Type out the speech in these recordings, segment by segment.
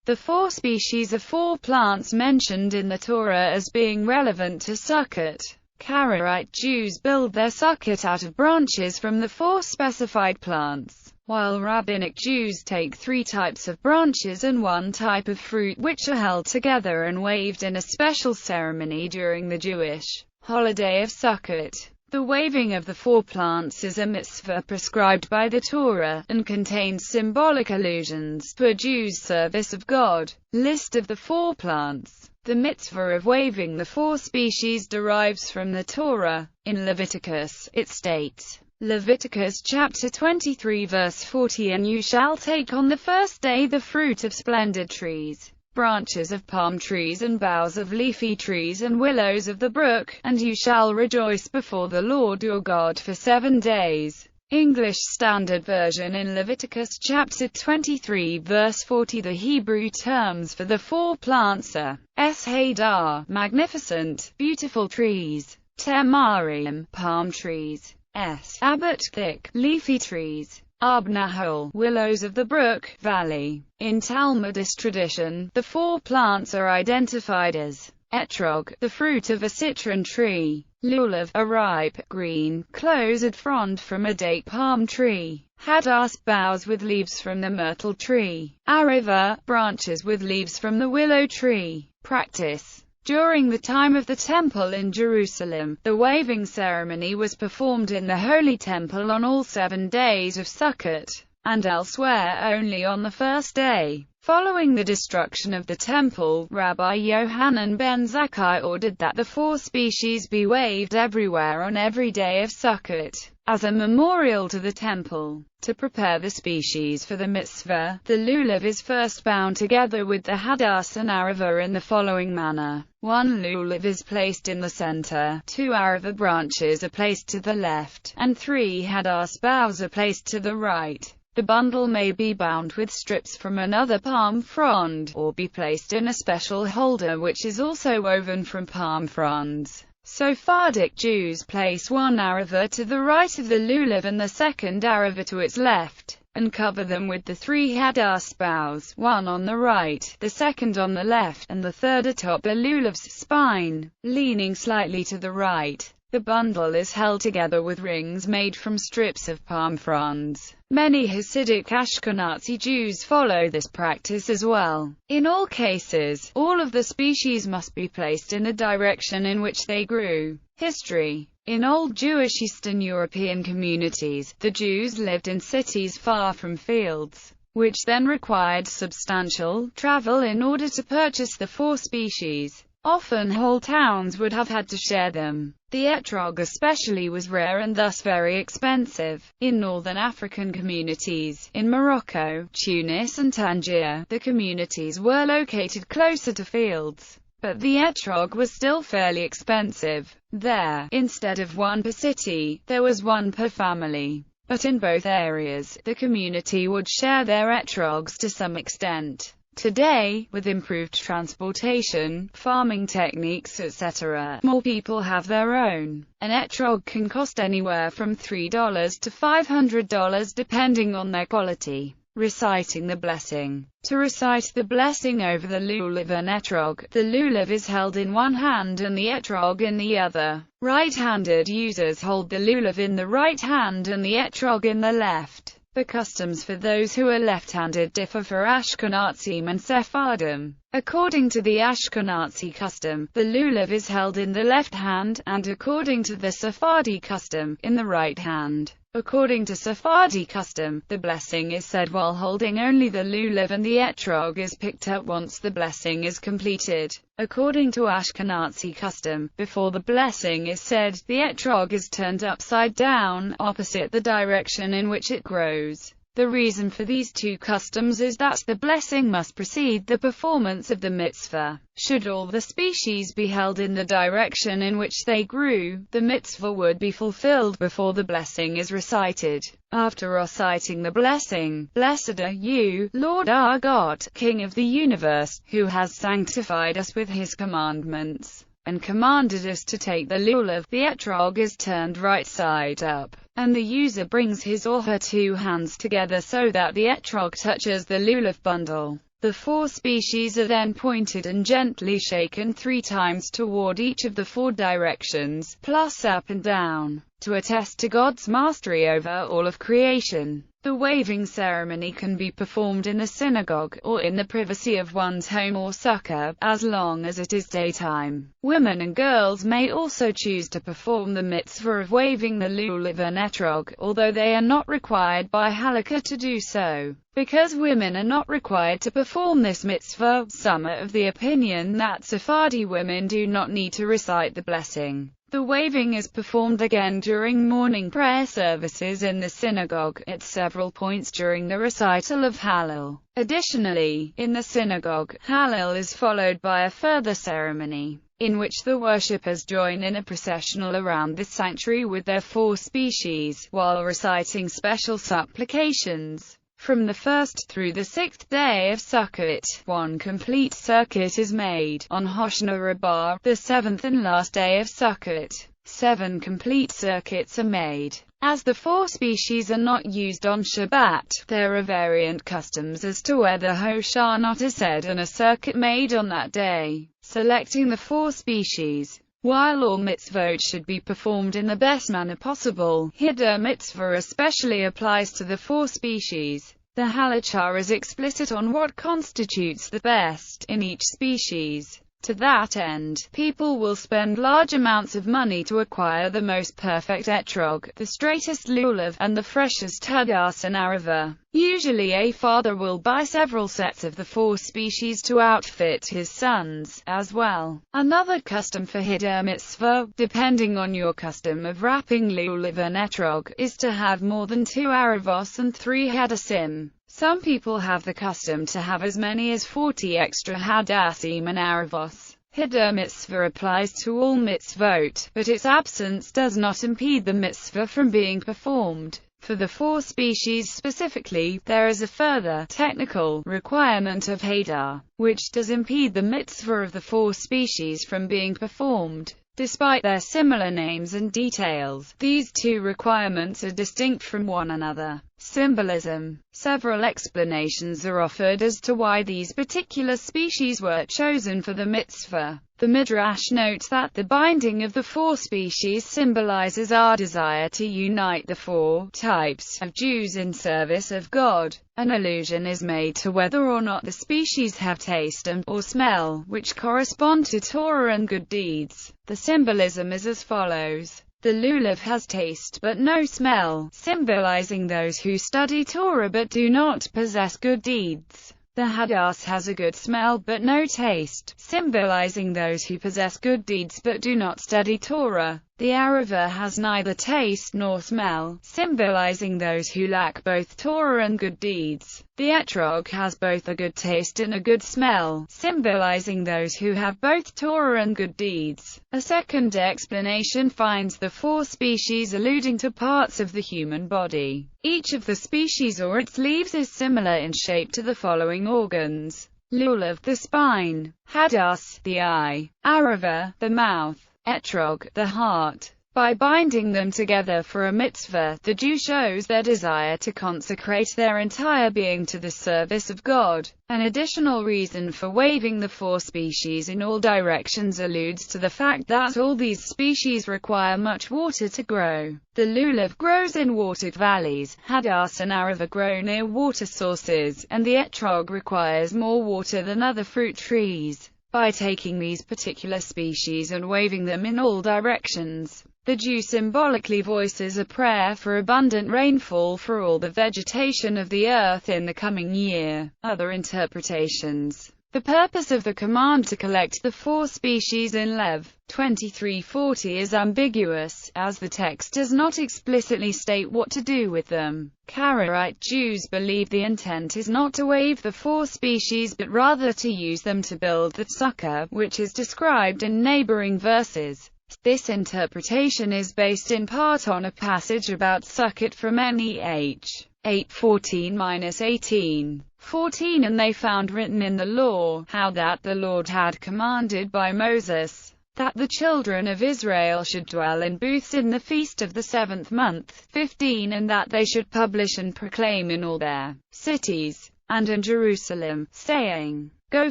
The 4 species of 4 plants mentioned in the Torah as being relevant to Sukkot. Karaite Jews build their Sukkot out of branches from the 4 specified plants, while Rabbinic Jews take 3 types of branches and 1 type of fruit which are held together and waved in a special ceremony during the Jewish holiday of Sukkot. The waving of the 4 plants is a mitzvah prescribed by the Torah, and contains symbolic allusions to a Jew's service of God. List of the 4 plants. The mitzvah of waving the 4 species derives from the Torah. In Leviticus, it states, Leviticus chapter 23 verse 40, and you shall take on the first day the fruit of splendid trees, branches of palm trees and boughs of leafy trees and willows of the brook, and you shall rejoice before the Lord your God for 7 days. English Standard Version. In Leviticus chapter 23 verse 40, the Hebrew terms for the 4 plants are hadar, magnificent, beautiful trees; tamarim, palm trees; abbot, thick, leafy trees; Nahal, willows of the brook, valley. In Talmudic tradition, the 4 plants are identified as etrog, the fruit of a citron tree; lulav, a ripe, green, closed frond from a date palm tree; hadass, boughs with leaves from the myrtle tree; ariva, branches with leaves from the willow tree. Practice. During the time of the Temple in Jerusalem, the waving ceremony was performed in the Holy Temple on all 7 days of Sukkot, and elsewhere only on the first day. Following the destruction of the Temple, Rabbi Yohanan ben Zakkai ordered that the 4 species be waved everywhere on every day of Sukkot, as a memorial to the Temple. To prepare the species for the mitzvah, the lulav is first bound together with the hadass and ariva in the following manner. 1 lulav is placed in the center, 2 ariva branches are placed to the left, and 3 hadass boughs are placed to the right. The bundle may be bound with strips from another palm frond, or be placed in a special holder which is also woven from palm fronds. Sephardic Jews place 1 ariva to the right of the lulav and the 2nd ariva to its left, and cover them with the 3 hadass boughs, 1 on the right, the 2nd on the left, and the 3rd atop the lulav's spine, leaning slightly to the right. The bundle is held together with rings made from strips of palm fronds. Many Hasidic Ashkenazi Jews follow this practice as well. In all cases, all of the species must be placed in the direction in which they grew. History. In old Jewish Eastern European communities, the Jews lived in cities far from fields, which then required substantial travel in order to purchase the 4 species. Often whole towns would have had to share them. The etrog especially was rare and thus very expensive. In northern African communities, in Morocco, Tunis and Tangier, the communities were located closer to fields, but the etrog was still fairly expensive. There, instead of 1 per city, there was 1 per family. But in both areas, the community would share their etrogs to some extent. Today, with improved transportation, farming techniques etc., more people have their own. An etrog can cost anywhere from $3 to $500 depending on their quality. Reciting the blessing. To recite the blessing over the lulav and etrog, the lulav is held in one hand and the etrog in the other. Right-handed users hold the lulav in the right hand and the etrog in the left. The customs for those who are left-handed differ for Ashkenazim and Sephardim. According to the Ashkenazi custom, the lulav is held in the left hand, and according to the Sephardi custom, in the right hand. According to Sephardi custom, the blessing is said while holding only the lulav and the etrog is picked up once the blessing is completed. According to Ashkenazi custom, before the blessing is said, the etrog is turned upside down, opposite the direction in which it grows. The reason for these 2 customs is that the blessing must precede the performance of the mitzvah. Should all the species be held in the direction in which they grew, the mitzvah would be fulfilled before the blessing is recited. After reciting the blessing, "Blessed are you, Lord our God, King of the universe, who has sanctified us with his commandments, and commanded us to take the lulav," the etrog is turned right side up, and the user brings his or her 2 hands together so that the etrog touches the lulav bundle. The 4 species are then pointed and gently shaken 3 times toward each of the 4 directions, plus up and down, to attest to God's mastery over all of creation. The waving ceremony can be performed in a synagogue, or in the privacy of one's home or sukkah, as long as it is daytime. Women and girls may also choose to perform the mitzvah of waving the lulav and etrog, although they are not required by halakha to do so. Because women are not required to perform this mitzvah, some are of the opinion that Sephardi women do not need to recite the blessing. The waving is performed again during morning prayer services in the synagogue, at several points during the recital of Hallel. Additionally, in the synagogue, Hallel is followed by a further ceremony, in which the worshippers join in a processional around the sanctuary with their 4 species, while reciting special supplications. From the 1st through the 6th day of Sukkot, 1 complete circuit is made. On Hoshana Rabbah, the 7th and last day of Sukkot, 7 complete circuits are made. As the 4 species are not used on Shabbat, there are variant customs as to whether Hoshanot is said and a circuit made on that day, selecting the 4 species. While all mitzvot should be performed in the best manner possible, Hidur mitzvah especially applies to the 4 species. The halakha is explicit on what constitutes the best in each species. To that end, people will spend large amounts of money to acquire the most perfect etrog, the straightest lulav, and the freshest hadas and arava. Usually a father will buy several sets of the 4 species to outfit his sons, as well. Another custom for Hidur mitzvah, depending on your custom of wrapping lulav and etrog, is to have more than 2 aravos and 3 hadasim. Some people have the custom to have as many as 40 extra hadasim and aravos. Hidur mitzvah applies to all mitzvot, but its absence does not impede the mitzvah from being performed. For the 4 species specifically, there is a further, technical, requirement of Hadar, which does impede the mitzvah of the 4 species from being performed. Despite their similar names and details, these 2 requirements are distinct from one another. Symbolism. Several explanations are offered as to why these particular species were chosen for the mitzvah. The Midrash notes that the binding of the 4 species symbolizes our desire to unite the 4 types of Jews in service of God. An allusion is made to whether or not the species have taste or smell, which correspond to Torah and good deeds. The symbolism is as follows. The lulav has taste but no smell, symbolizing those who study Torah but do not possess good deeds. The hadas has a good smell but no taste, symbolizing those who possess good deeds but do not study Torah. The arava has neither taste nor smell, symbolizing those who lack both Torah and good deeds. The etrog has both a good taste and a good smell, symbolizing those who have both Torah and good deeds. A second explanation finds the 4 species alluding to parts of the human body. Each of the species or its leaves is similar in shape to the following organs: lulav, the spine; hadas, the eye; arava, the mouth; etrog, the heart. By binding them together for a mitzvah, the Jew shows their desire to consecrate their entire being to the service of God. An additional reason for waving the 4 species in all directions alludes to the fact that all these species require much water to grow. The lulav grows in watered valleys, hadas and arava grow near water sources, and the etrog requires more water than other fruit trees. By taking these particular species and waving them in all directions, the Jew symbolically voices a prayer for abundant rainfall for all the vegetation of the earth in the coming year. Other interpretations. The purpose of the command to collect the 4 species in Lev 23:40 is ambiguous, as the text does not explicitly state what to do with them. Karaite Jews believe the intent is not to wave the 4 species but rather to use them to build the sukkah, which is described in neighboring verses. This interpretation is based in part on a passage about Sukkot from NEH 8:14-18:14, and they found written in the law, how that the Lord had commanded by Moses, that the children of Israel should dwell in booths in the feast of the 7th month, 15, and that they should publish and proclaim in all their cities and in Jerusalem, saying, Go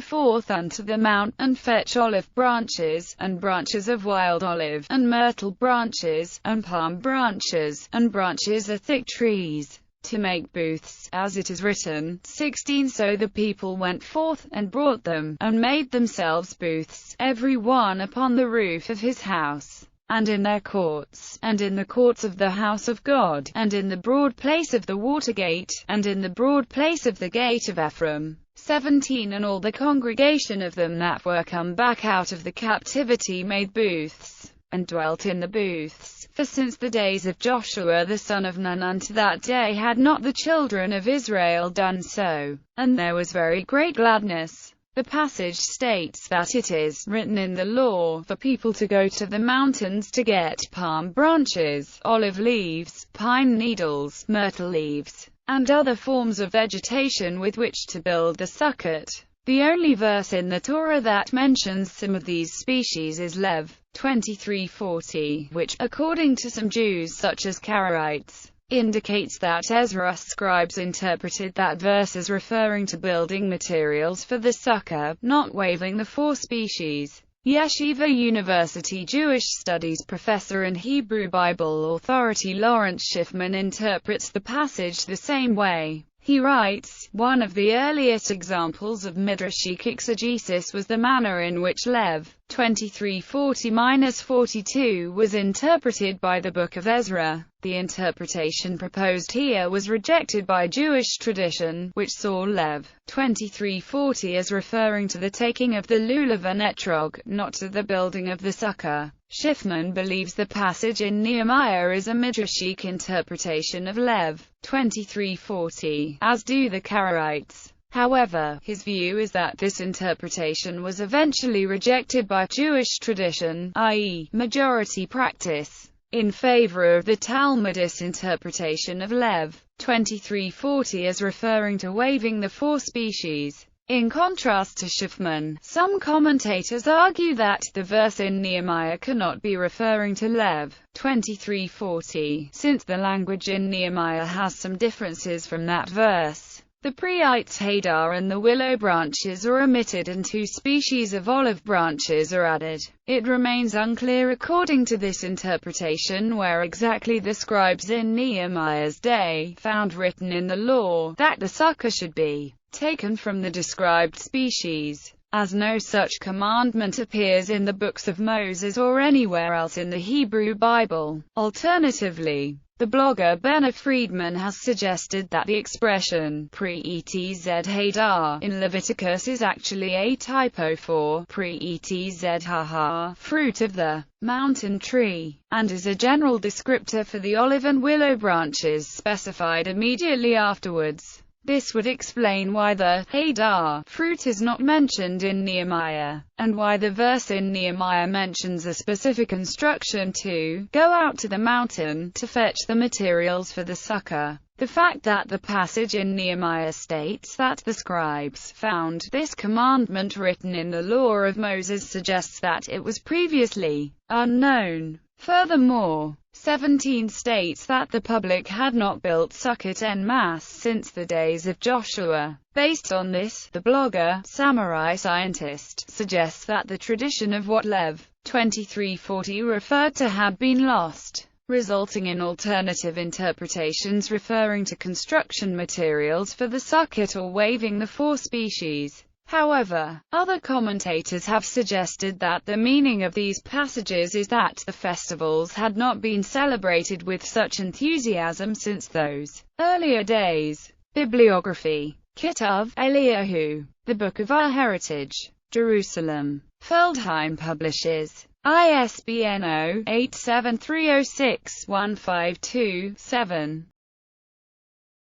forth unto the mount, and fetch olive branches, and branches of wild olive, and myrtle branches, and palm branches, and branches of thick trees, to make booths, as it is written. 16 So the people went forth, and brought them, and made themselves booths, every one upon the roof of his house, and in their courts, and in the courts of the house of God, and in the broad place of the water gate, and in the broad place of the gate of Ephraim. 17 And all the congregation of them that were come back out of the captivity made booths, and dwelt in the booths. For since the days of Joshua the son of Nun unto that day had not the children of Israel done so, and there was very great gladness. The passage states that it is written in the law for people to go to the mountains to get palm branches, olive leaves, pine needles, myrtle leaves, and other forms of vegetation with which to build the sukkot. The only verse in the Torah that mentions some of these species is Lev 23:40, which, according to some Jews such as Karaites, indicates that Ezra's scribes interpreted that verse as referring to building materials for the sukkah, not waiving the four species. Yeshiva University Jewish Studies professor and Hebrew Bible authority Lawrence Schiffman interprets the passage the same way. He writes, one of the earliest examples of midrashic exegesis was the manner in which Lev 23:40-42 was interpreted by the Book of Ezra. The interpretation proposed here was rejected by Jewish tradition, which saw Lev 23:40 as referring to the taking of the lulav and etrog, not to the building of the sukkah. Schiffman believes the passage in Nehemiah is a midrashic interpretation of Lev 23:40, as do the Karaites. However, his view is that this interpretation was eventually rejected by Jewish tradition, i.e., majority practice, in favor of the Talmudist interpretation of Lev 23:40 as referring to waiving the four species. In contrast to Schiffman, some commentators argue that the verse in Nehemiah cannot be referring to Lev 23:40, since the language in Nehemiah has some differences from that verse. The Preite Hadar and the willow branches are omitted and two species of olive branches are added. It remains unclear according to this interpretation where exactly the scribes in Nehemiah's day found written in the law that the sukkah should be taken from the described species, as no such commandment appears in the books of Moses or anywhere else in the Hebrew Bible. Alternatively, the blogger Benna Friedman has suggested that the expression pre-etz hadar in Leviticus is actually a typo for pre-etz haha, fruit of the mountain tree, and is a general descriptor for the olive and willow branches specified immediately afterwards. This would explain why the hadar fruit is not mentioned in Nehemiah, and why the verse in Nehemiah mentions a specific instruction to go out to the mountain to fetch the materials for the sukkah. The fact that the passage in Nehemiah states that the scribes found this commandment written in the law of Moses suggests that it was previously unknown. Furthermore, 17 states that the public had not built sukkot en masse since the days of Joshua. Based on this, the blogger, Samurai Scientist, suggests that the tradition of what Lev 23:40 referred to had been lost, resulting in alternative interpretations referring to construction materials for the sukkot or waiving the four species. However, other commentators have suggested that the meaning of these passages is that the festivals had not been celebrated with such enthusiasm since those earlier days. Bibliography: Kitav Eliyahu, The Book of Our Heritage, Jerusalem. Feldheim Publishers. ISBN 0-87306-152-7.